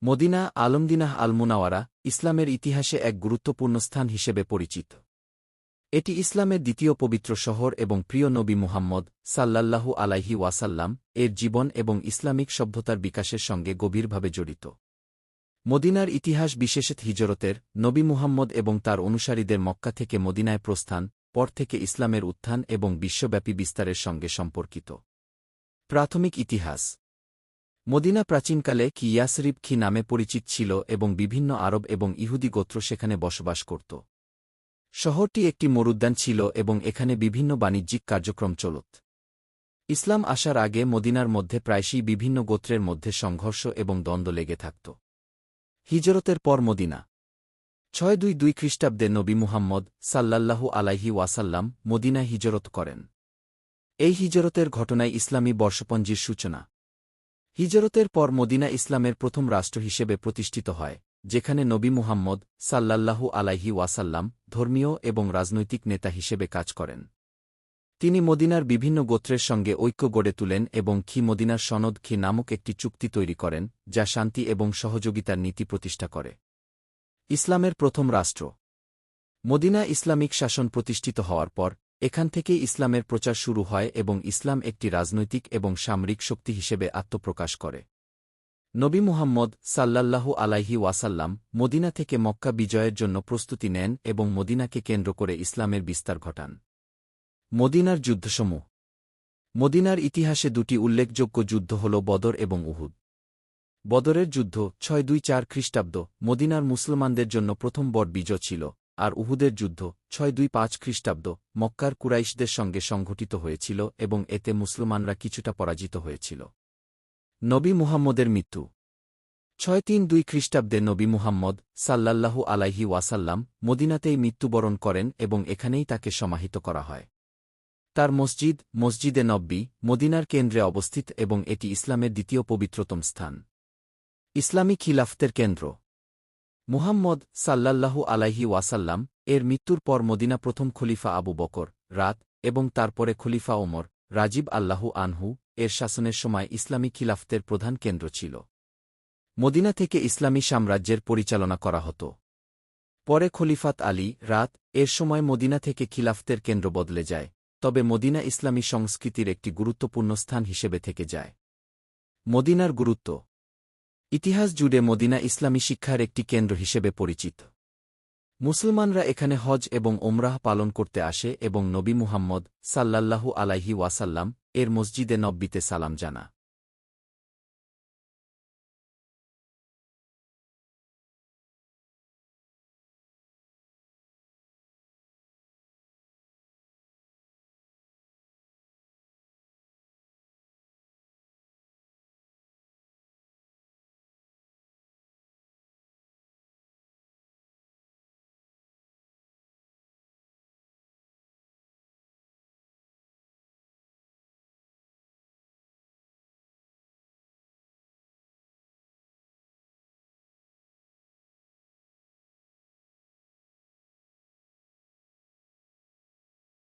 Medina আলমদিনাহ আল মুনাওয়ারা ইসলামের ইতিহাসে এক গুরুত্বপূর্ণ স্থান হিসেবে পরিচিত। এটি ইসলামের দ্বিতীয় পবিত্র শহর এবং প্রিয় নবী মুহাম্মদ সাল্লাল্লাহু আলাইহি ওয়াসাল্লাম এর জীবন এবং ইসলামিক সভ্যতার বিকাশের সঙ্গে গভীরভাবে জড়িত। মদিনার ইতিহাস বিশেষত হিজরতের, নবী মুহাম্মদ এবং তার অনুসারীদের মক্কা থেকে মদিনায় প্রস্থান, পর থেকে ইসলামের উত্থান এবং বিশ্বব্যাপী বিস্তারের সঙ্গে সম্পর্কিত। প্রাথমিক ইতিহাস। মদিনা প্রাচীনকালে কি ইয়াসরিব কি নামে পরিচিত ছিল এবং বিভিন্ন আরব এবং ইহুদি গোত্র সেখানে বসবাস করত। শহরটি একটি মরুদ্যান ছিল এবং এখানে বিভিন্ন বাণিজ্যিক কার্যক্রম চলত। ইসলাম আসার আগে মদিনার মধ্যে প্রায়শই বিভিন্ন গোত্রের মধ্যে সংঘর্ষ এবং দ্বন্দ্ব লেগে থাকত। হিজরতের পর মদিনা 622 খ্রিস্টাব্দে নবী মুহাম্মদ সাল্লাল্লাহু আলাইহি ওয়াসাল্লাম মদিনায় হিজরত করেন। এই হিজরতের ঘটনায় ইসলামী বর্ষপঞ্জির সূচনা। হিজরতের পর মদিনা ইসলামের প্রথম রাষ্ট্র হিসেবে প্রতিষ্ঠিত হয়, যেখানে নবী মুহাম্মদ সাল্লাল্লাহু আলাইহি ওয়াসাল্লাম ধর্মীয় এবং রাজনৈতিক নেতা হিসেবে কাজ করেন। তিনি মদিনার বিভিন্ন গোত্রের সঙ্গে ঐক্য গড়ে তুলেন এবং খি মদিনার সনদ খি নামক একটি চুক্তি তৈরি করেন, যা শান্তি এবং সহযোগিতার নীতি প্রতিষ্ঠা করে। ইসলামের প্রথম রাষ্ট্র। মদিনা ইসলামিক শাসন প্রতিষ্ঠিত হওয়ার পর এখান থেকেই ইসলামের প্রচার শুরু হয় এবং ইসলাম একটি রাজনৈতিক এবং সামরিক শক্তি হিসেবে আত্মপ্রকাশ করে। নবী মুহাম্মদ সাল্লাল্লাহু আলাইহি ওয়াসাল্লাম মদিনা থেকে মক্কা বিজয়ের জন্য প্রস্তুতি নেন এবং মদিনাকে কেন্দ্র করে ইসলামের বিস্তার ঘটান। মদিনার যুদ্ধসমূহ। মদিনার ইতিহাসে দুটি উল্লেখযোগ্য যুদ্ধ হল বদর এবং উহুদ। বদরের যুদ্ধ 624 খ্রিস্টাব্দ মদিনার মুসলমানদের জন্য প্রথম বড় বিজয় ছিল, আর উহুদের যুদ্ধ 625 খ্রিস্টাব্দ মক্কার কুরাইশদের সঙ্গে সংঘটিত হয়েছিল এবং এতে মুসলমানরা কিছুটা পরাজিত হয়েছিল। নবী মুহাম্মদের মৃত্যু 632 খ্রিস্টাব্দে নবী মুহাম্মদ সাল্লাল্লাহু আলাইহি ওয়াসাল্লাম মদিনাতেই মৃত্যুবরণ করেন এবং এখানেই তাকে সমাহিত করা হয়। তার মসজিদ মসজিদে নব্বী মদিনার কেন্দ্রে অবস্থিত এবং এটি ইসলামের দ্বিতীয় পবিত্রতম স্থান। ইসলামী খিলাফতের কেন্দ্র। মুহাম্মদ সাল্লাল্লাহু আলাইহি ওয়াসাল্লাম এর মৃত্যুর পর মদিনা প্রথম খলিফা আবু বকর রাত এবং তারপরে খলিফা ওমর রাজিব আল্লাহু আনহু এর শাসনের সময় ইসলামী খিলাফতের প্রধান কেন্দ্র ছিল। মদিনা থেকে ইসলামী সাম্রাজ্যের পরিচালনা করা হতো। পরে খলিফাত আলী রাত এর সময় মদিনা থেকে খিলাফতের কেন্দ্র বদলে যায়, তবে মদিনা ইসলামী সংস্কৃতির একটি গুরুত্বপূর্ণ স্থান হিসেবে থেকে যায়। মদিনার গুরুত্ব। ইতিহাস জুড়ে মদিনা ইসলামী শিক্ষার একটি কেন্দ্র হিসেবে পরিচিত। মুসলমানরা এখানে হজ এবং ওমরাহ পালন করতে আসে এবং নবী মুহাম্মদ সাল্লাল্লাহু আলাইহি ওয়াসাল্লাম এর মসজিদে নব্বীতে সালাম জানা।